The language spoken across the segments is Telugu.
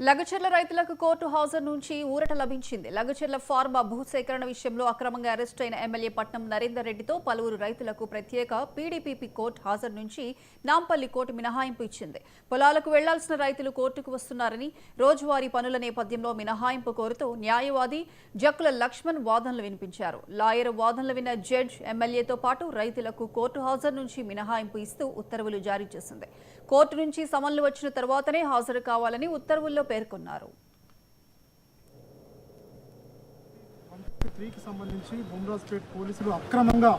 లగచర్ల రైతులకు కోర్టు హాజరు నుంచి ఊరట లభించింది. లగచర్ల ఫార్మా భూసేకరణ విషయంలో అక్రమంగా అరెస్టు అయిన ఎమ్మెల్యే పట్నం నరేందర్ రెడ్డితో పలువురు రైతులకు ప్రత్యేక పీడీపీపీ కోర్టు హాజరు నుంచి నాంపల్లి కోర్టు మినహాయింపు ఇచ్చింది. పొలాలకు వెళ్లాల్సిన రైతులు కోర్టుకు వస్తున్నారని, రోజువారీ పనుల నేపథ్యంలో మినహాయింపు కోరుతూ న్యాయవాది జక్కుల లక్ష్మణ్ వాదనలు వినిపించారు. లాయర్ వాదనలు విన్న జడ్జ్ ఎమ్మెల్యేతో పాటు రైతులకు కోర్టు హాజరు నుంచి మినహాయింపు ఇస్తూ ఉత్తర్వులు జారీ చేసింది. కోర్టు నుంచి సమన్లు వచ్చిన తర్వాతనే హాజరు కావాలని ఉత్తర్వుల్లో పేర్కొన్నారు. సంబంధించి బొమ్రాజ్పేట్ పోలీసులు అక్రమంగా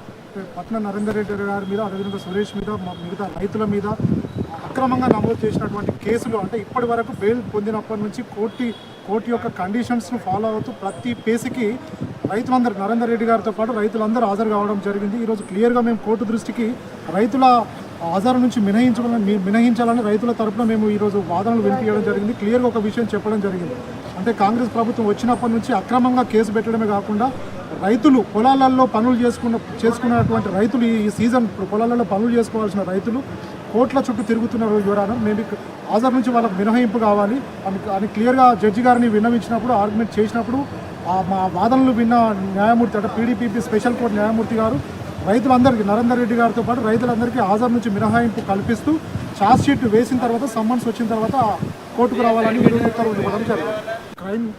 పట్నం నరేందర్ రెడ్డి గారి మీద, అదేవిధంగా సురేష్ మీద, మిగతా రైతుల మీద అక్రమంగా నమోదు చేసినటువంటి కేసులు, అంటే ఇప్పటి వరకు బెయిల్ పొందినప్పటి నుంచి కోర్టు యొక్క కండిషన్స్ను ఫాలో అవుతూ ప్రతి పేసికి రైతులందరూ, నరేందర్ రెడ్డి గారితో పాటు రైతులందరూ హాజరు కావడం జరిగింది. ఈరోజు క్లియర్గా మేము కోర్టు దృష్టికి రైతుల హాజరు నుంచి మినహించాలని రైతుల తరఫున మేము ఈరోజు వాదనలు వినిపించడం జరిగింది. క్లియర్గా ఒక విషయం చెప్పడం జరిగింది. కాంగ్రెస్ ప్రభుత్వం వచ్చినప్పటి నుంచి అక్రమంగా కేసు పెట్టడమే కాకుండా రైతులు పొలాలలో పనులు చేసుకున్నటువంటి రైతులు ఈ సీజన్ పొలాలలో పనులు చేసుకోవాల్సిన రైతులు కోట్ల చుట్టూ తిరుగుతున్న యువరాన మేము హాజరు నుంచి వాళ్ళకు మినహాయింపు కావాలి అని క్లియర్గా జడ్జి గారిని విన్నవించినప్పుడు, ఆర్గ్యుమెంట్ చేసినప్పుడు మా వాదనలు విన్న న్యాయమూర్తి, అంటే పీడీపీపీ స్పెషల్ కోర్టు న్యాయమూర్తి గారు రైతులందరికీ, నరేందర్ రెడ్డి గారితో పాటు రైతులందరికీ హాజరు నుంచి మినహాయింపు కల్పిస్తూ ఛార్జ్ షీట్ వేసిన తర్వాత, సమ్మన్స్ వచ్చిన తర్వాత కోర్టుకు రావాలని ఉత్తర్వులు ఇవ్వడం జరిగింది.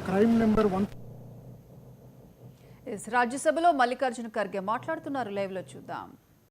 Crime number 1. రాజ్యసభలో మల్లికార్జున ఖర్గే మాట్లాడుతున్నారు. లైవ్ లో చూద్దాం.